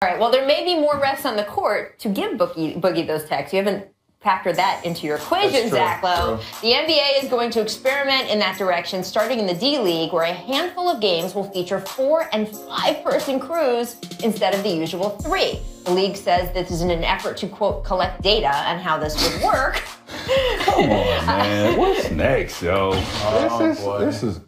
All right, well, there may be more refs on the court to give Boogie those techs. You haven't factored that into your equation, Zach Lowe. The NBA is going to experiment in that direction, starting in the D-League, where a handful of games will feature 4- and 5-person crews instead of the usual 3. The league says this is in an effort to, quote, collect data on how this would work. Come on, man. What's next, yo? This is...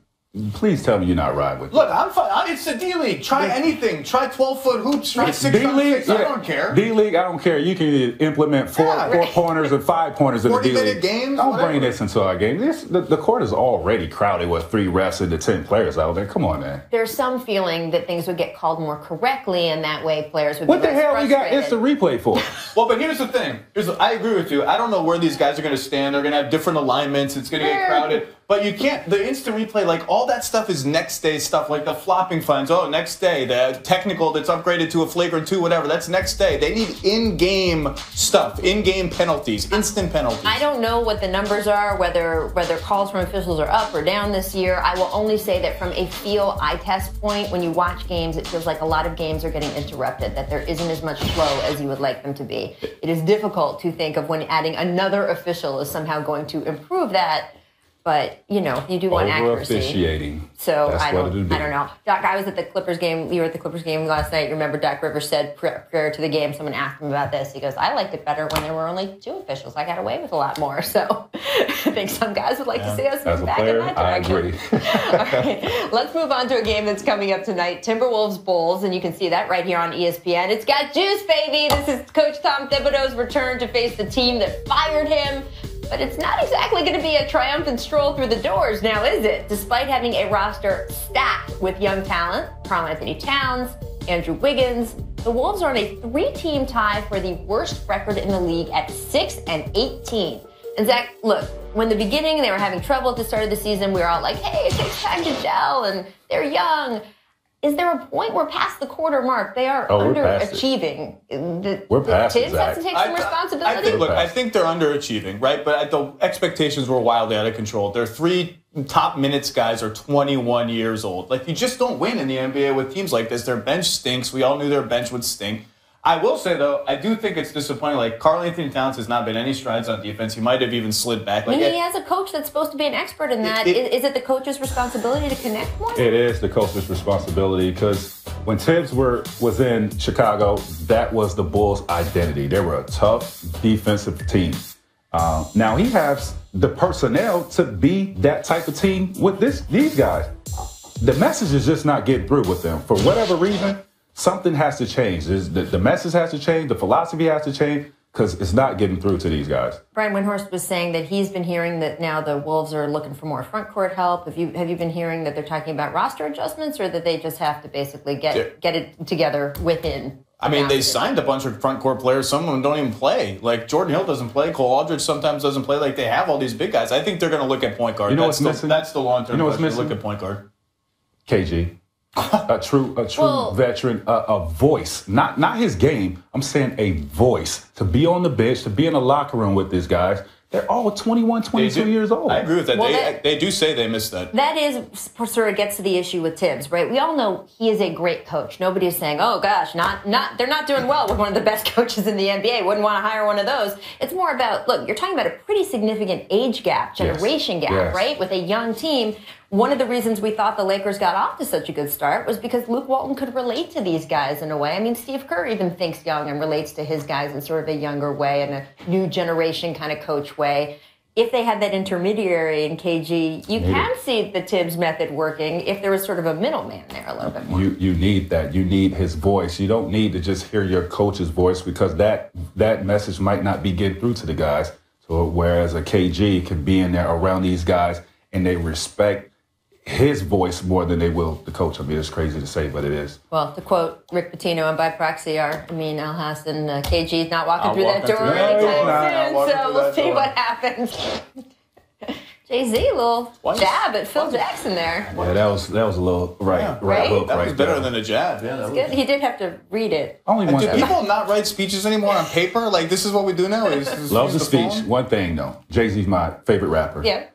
Please tell me you're not riding with me. Look, I'm fine. It's the D-League. Try anything. Try 12-foot hoops. Try 6-on-6. I don't care. D-League, I don't care. You can implement four-pointers and 5-pointers in the D-League. 40-minute games. Don't bring this into our game. The court is already crowded with 3 refs and the 10 players out there. Come on, man. There's some feeling that things would get called more correctly, and that way players would What be the hell frustrated. we got instant replay for? Well, but here's the thing. I agree with you. I don't know where these guys are going to stand. They're going to have different alignments. It's going to get crowded. But you can't, the instant replay, like all that stuff is next day stuff, like the flopping fines. Oh, next day, the technical that's upgraded to a flagrant 2, whatever, that's next day. They need in-game stuff, in-game penalties, instant penalties. I don't know what the numbers are, whether calls from officials are up or down this year. I will only say that from a feel eye test point, when you watch games, it feels like a lot of games are getting interrupted, that there isn't as much flow as you would like them to be. It is difficult to think of when adding another official is somehow going to improve that. But, you know, you do want accuracy. Over-officiating. So I don't know. Doc, I was at the Clippers game. You were at the Clippers game last night. You remember Doc Rivers said prior to the game, someone asked him about this. He goes, I liked it better when there were only 2 officials. I got away with a lot more. So I think some guys would like to see us move back in that direction. I agree. All right. Let's move on to a game that's coming up tonight. Timberwolves Bulls, and you can see that right here on ESPN. It's got juice, baby. This is Coach Tom Thibodeau's return to face the team that fired him. But it's not exactly going to be a triumphant stroll through the doors now, is it? Despite having a roster stacked with young talent, Karl-Anthony Towns, Andrew Wiggins, the Wolves are on a 3-team tie for the worst record in the league at 6-18. And Zach, look, when the beginning they were having trouble at the start of the season, we were all like, hey, it takes time to gel, and they're young. Is there a point where past the quarter mark they are underachieving? We're past it. Tibbs has to take some responsibility? I think they're underachieving, right? But the expectations were wildly out of control. Their 3 top minutes guys are 21 years old. Like, you just don't win in the NBA with teams like this. Their bench stinks. We all knew their bench would stink. I will say, though, I do think it's disappointing. Like, Karl-Anthony Towns has not been any strides on defense. He might have even slid back. Like, he has a coach that's supposed to be an expert in that. Is it the coach's responsibility to connect more? It is the coach's responsibility, because when Tibbs was in Chicago, that was the Bulls' identity. They were a tough defensive team. Now he has the personnel to be that type of team with these guys. The message is just not getting through with them. For whatever reason, something has to change. The message has to change. The philosophy has to change, because it's not getting through to these guys. Brian Windhorst was saying that he's been hearing that now the Wolves are looking for more front court help. Have you been hearing that they're talking about roster adjustments, or that they just have to basically get it together within? I mean, they signed a bunch of front court players. Some of them don't even play. Like, Jordan Hill doesn't play. Cole Aldridge sometimes doesn't play. Like, they have all these big guys. I think they're going to look at point guard. You know what's missing? That's the long-term question. Look at point guard. KG. a true veteran, a voice, not his game. I'm saying a voice to be on the bench, to be in the locker room with these guys. They're all 21, 22 years old. I agree with that. Well, they do say they miss that. That is, sort of gets to the issue with Tibbs, right? We all know he is a great coach. Nobody is saying, oh gosh, they're not doing well with one of the best coaches in the NBA. Wouldn't want to hire one of those. It's more about, look, you're talking about a pretty significant age gap, generation gap, right? With a young team. One of the reasons we thought the Lakers got off to such a good start was because Luke Walton could relate to these guys in a way. I mean, Steve Kerr even thinks young and relates to his guys in sort of a younger way and a new generation kind of coach way. If they had that intermediary in KG, you can see the Tibbs method working if there was sort of a middleman there a little bit more. You need that. You need his voice. You don't need to just hear your coach's voice, because that message might not be getting through to the guys. So whereas a KG can be in there around these guys and they respect his voice more than they will the coach. I mean, it's crazy to say, but it is. Well, to quote Rick Pitino, and by proxy, Amin Elhassan, KG's not walking through that door anytime soon, so we'll see what happens. Jay-Z, little jab at Phil Jackson there. Yeah, that was a little right hook. That was better than a jab. Yeah, that was good. He did have to read it. Do people not write speeches anymore on paper? Like, this is what we do now? Loves the speech. Phone? One thing, though. Jay-Z's my favorite rapper. Yeah.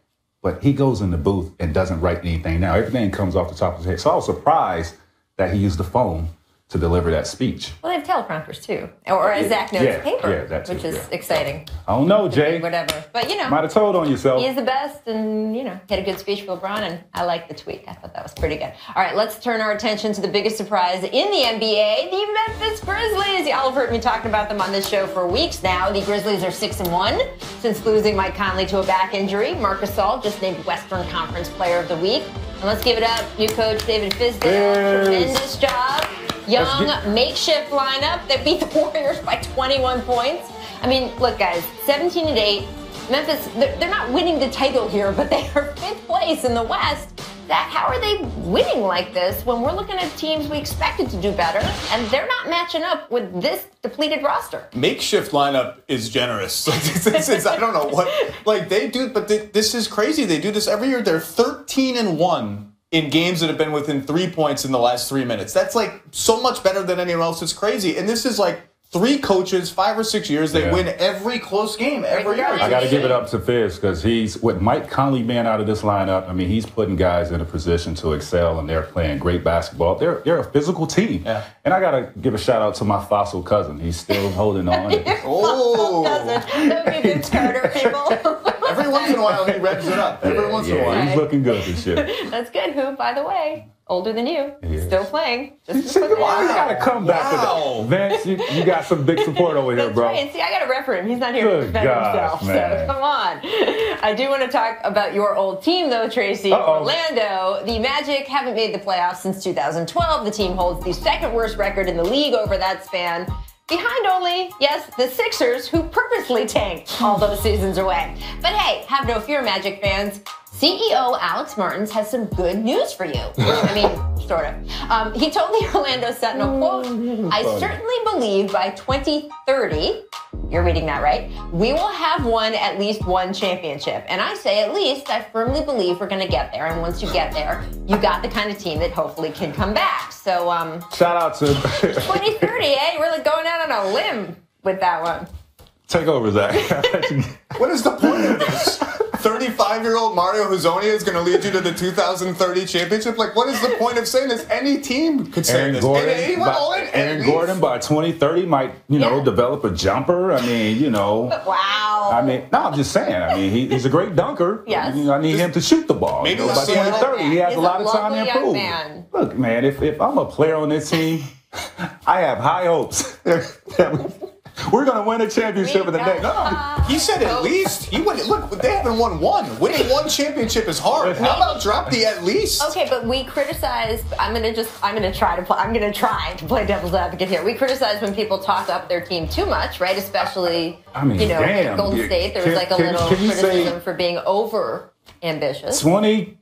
But he goes in the booth and doesn't write anything now. Everything comes off the top of his head. So I was surprised that he used the phone to deliver that speech. Well, they have teleprompters too, or as Zach knows, paper, which is exciting. I don't know, Jay. Whatever, but you know, might have told on yourself. He's the best, and you know, he had a good speech for LeBron, and I like the tweet. I thought that was pretty good. All right, let's turn our attention to the biggest surprise in the NBA: the Memphis Grizzlies. Y'all have heard me talking about them on this show for weeks now. The Grizzlies are 6-1 since losing Mike Conley to a back injury. Marc Gasol just named Western Conference Player of the Week. And let's give it up, new coach David Fizdale. Tremendous job. Young makeshift lineup that beat the Warriors by 21 points. I mean, look, guys, 17-8. Memphis, they're not winning the title here, but they are 5th place in the West. Zach, how are they winning like this when we're looking at teams we expected to do better, and they're not matching up with this depleted roster? Makeshift lineup is generous. I don't know what, like they do, but this is crazy. They do this every year. They're 13-1 in games that have been within 3 points in the last 3 minutes. That's like so much better than anyone else. It's crazy. And this is like 3 coaches, 5 or 6 years. They win every close game every year. I got to give it up to Fizz because he's, with Mike Conley being out of this lineup, I mean, he's putting guys in a position to excel, and they're playing great basketball. They're a physical team. Yeah. And I got to give a shout out to my fossil cousin. He's still holding on. Oh. Don't be Vince Carter, people. Every once in a while, he revs it up. Every once in a while. He's looking good this year. That's good. Who, by the way, older than you, still playing. Just you got to come back to that. Vince, you got some big support over here, bro. Right. See, I got to ref for him. He's not here to defend himself. Man. So come on. I do want to talk about your old team, though, Tracy. Orlando. The Magic haven't made the playoffs since 2012. The team holds the 2nd worst record in the league over that span. Behind only, yes, the Sixers, who purposely tanked all those seasons away. But hey, have no fear, Magic fans. CEO Alex Martins has some good news for you. I mean, sort of. He told the Orlando Sentinel, quote, I certainly believe by 2030, you're reading that right, we will have won at least one championship. And I say at least, I firmly believe we're going to get there. And once you get there, you got the kind of team that hopefully can come back. So, shout out to 2030, eh? You're really going out on a limb with that one. Take over, Zach. What is the point of this? 35-year-old Mario Hezonja is going to lead you to the 2030 championship? Like, what is the point of saying this? Any team could say this. Aaron Gordon by 2030 might, you know, develop a jumper. I mean, you know. Wow. I mean, no, I'm just saying. I mean, he's a great dunker. Yes. I need him to shoot the ball. Maybe by 2030, he has a lot of time to improve. Man. Look, man, if I'm a player on this team, I have high hopes that we're going to win a championship in the next. He said at least. He went. Look, they haven't won one. Winning one championship is hard. How about drop the at least? Okay, but we criticize. I'm going to try to play devil's advocate here. We criticize when people talk up their team too much, right? Especially, Golden State. There was like a little criticism for being over ambitious. 20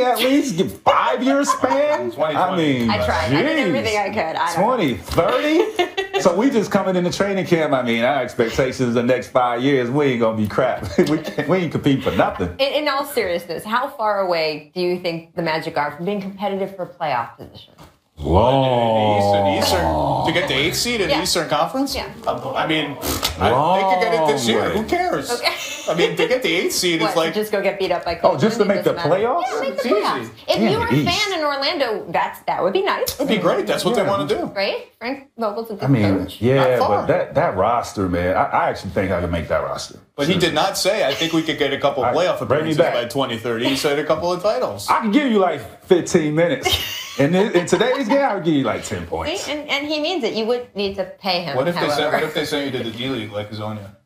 at least? 5 year span? I mean, I tried. I did everything I could. 20, 30? So we just coming into training camp. I mean, our expectations the next 5 years, we ain't going to be crap. we ain't compete for nothing. In all seriousness, how far away do you think the Magic are from being competitive for playoff position? Eastern to get the 8th seed in the Eastern Conference? Yeah. I mean, they could get it this year. Who cares? Okay. I mean, to get the 8th seed is like... just go get beat up by Cleveland? Oh, just to make the playoffs? Yeah, make the playoffs. If you were a fan in Orlando, that would be nice. It would be great. That's what they want to do. Right? Frank Vogel's a good coach. Yeah, but that roster, man, I actually think I could make that roster. But he did not say, I think we could get a couple of playoff appearances by 2030. He said a couple of titles. I can give you like 15 minutes. In today's game, I would give you like 10 points. And he means it. You would need to pay him. What if they sent you to the D League like Hezonja?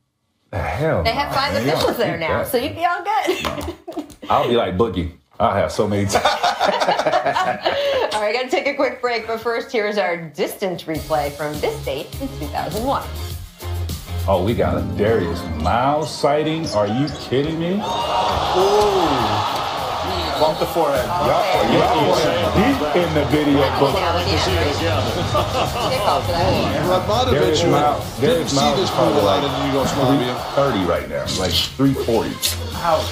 The hell? They have 5 officials there now, so you'd be all good. No. I'll be like Boogie. I'll have so many times. All right, got to take a quick break, but first, here's our distant replay from this date in 2001. Oh, we got a Darius Miles sighting. Are you kidding me? Oh. Bump the forehead. Y'all deep in the video book. Darius Miles. Darius Miles is probably like 330 right now. Like 340. Ouch.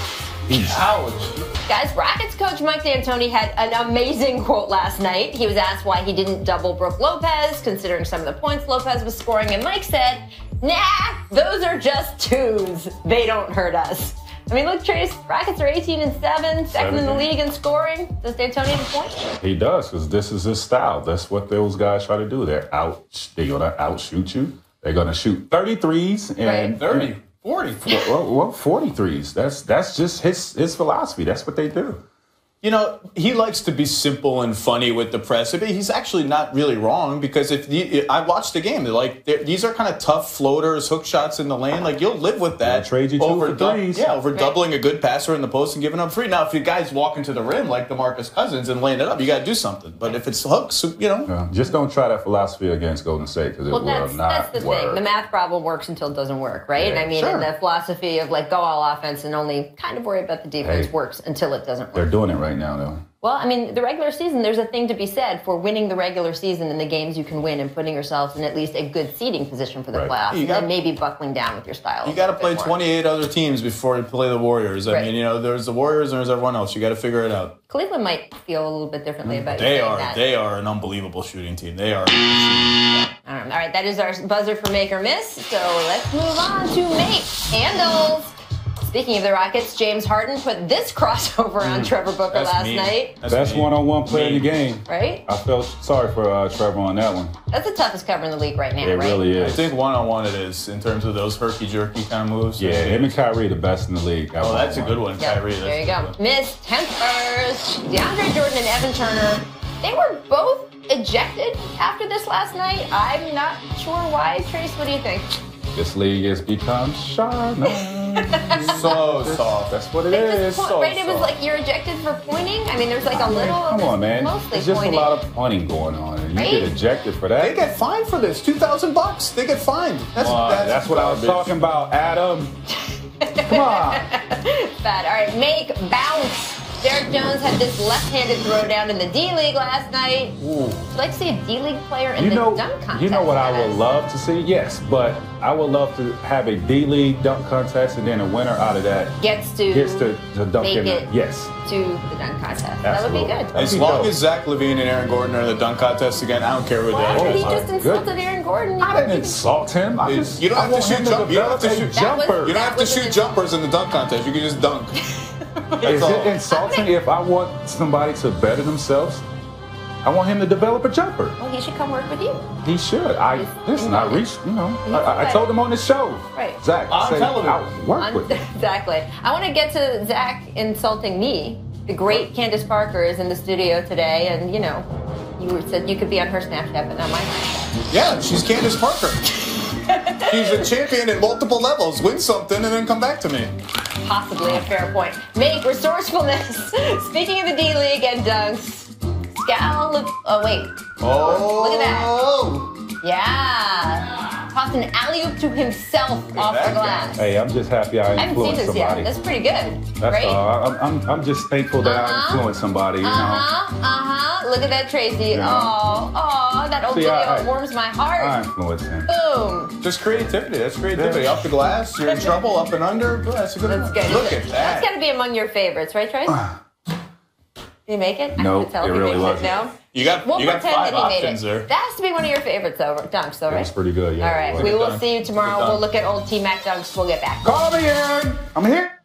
Guys, Rockets coach Mike D'Antoni had an amazing quote last night. He was asked why he didn't double Brook Lopez, considering some of the points Lopez was scoring, and Mike said, nah, those are just twos. They don't hurt us. I mean, look, Trace, Rockets are 18-7, second in the league in scoring. Does D'Antoni have a point? He does, because this is his style. That's what those guys try to do. They're gonna outshoot you. They're gonna shoot 33s and 30, 40. Well, 43s. That's just his philosophy. That's what they do. You know, he likes to be simple and funny with the press. But he's actually not really wrong, because I watched the game, these are kind of tough floaters, hook shots in the lane. Like, you'll live with that. They'll trade you over threes. Over doubling a good passer in the post and giving up free. Now, if you guys walking to the rim like DeMarcus Cousins and laying it up, you got to do something. But if it's hooks, you know. Yeah, just don't try that philosophy against Golden State, because it will not work. That's the thing. The math problem works until it doesn't work, right? Yeah, I mean, and the philosophy of, like, go all offense and only kind of worry about the defense works until it doesn't work. They're doing it right now, though. Well, I mean, the regular season, there's a thing to be said for winning the regular season and the games you can win and putting yourselves in at least a good seeding position for the playoffs. And then maybe buckling down with your style. You got to play 28 other teams before you play the Warriors. I mean, you know, there's the Warriors and there's everyone else. You got to figure it out. Cleveland might feel a little bit differently about They are an unbelievable shooting team. They are. All right, that is our buzzer for make or miss. So let's move on to make handles. Speaking of the Rockets, James Harden put this crossover on Trevor Booker last night. Best one-on-one player in the game. Right? I felt sorry for Trevor on that one. That's the toughest cover in the league right now, It really is. I think one-on-one it is, in terms of those herky-jerky kind of moves. Yeah, him and Kyrie the best in the league. Oh, that's a good one, Kyrie. There you go. Miss Tempers. DeAndre Jordan and Evan Turner, they were both ejected after this last night. I'm not sure why. Trace, what do you think? This league has become sharp. So soft. That's what it is. Right? It was like you're ejected for pointing. I mean, there's like a little. Come on, man. Mostly There's just pointing. a lot of pointing going on, and you get ejected for that. They get fined for this. $2,000. They get fined. That's what I was talking about, Adam. Come on. Bad. All right, make bounce. Derek Jones had this left-handed throwdown in the D-League last night. Would you like to see a D-League player in the dunk contest? You know what I would love to see? Yes, but I would love to have a D-League dunk contest, and then a winner out of that gets to dunk make in it yes. to the dunk contest. Absolutely. That would be good. As long as Zach LaVine and Aaron Gordon are in the dunk contest again, I don't care who they He just insulted Aaron Gordon. I didn't insult him. You don't have to shoot jumpers. You don't have to shoot jumpers. You don't have to shoot jumpers in the dunk contest. You can just dunk. Is it insulting if I want somebody to better themselves? I want him to develop a jumper. Well, he should come work with you. He should. I told him on the show. Right. Zach, on television. I'll work with him. Exactly. I want to get to Zach insulting me. The great Candace Parker is in the studio today, and you know, you said you could be on her Snapchat, but not mine. Yeah, she's Candace Parker. She's a champion at multiple levels. Win something and then come back to me. Possibly a fair point. Make resourcefulness. Speaking of the D-League and dunks, oh, wait. Oh. Look at that. Yeah. Tossed an alley-oop to himself off the glass. Hey, I'm just happy I haven't seen influenced this somebody. yet. That's pretty good. That's right? all. I'm just thankful that I influenced somebody, you know. Look at that, Tracy. Yeah. Oh, that old video warms my heart. I influenced him. Boom. Just creativity. That's creativity. Yeah. Off the glass, you're in trouble. Up and under. Oh, that's a good one. Good. Look at that. That's got to be among your favorites, right, Trace? Did he make it? No, I can tell it he really makes wasn't. it now. You got 5 options there. That has to be one of your favorites, though, dunks, though, right? That's pretty good, yeah. All right, we will see you tomorrow. We'll look at old T-Mac dunks. We'll get back. Call me, Aaron. I'm here.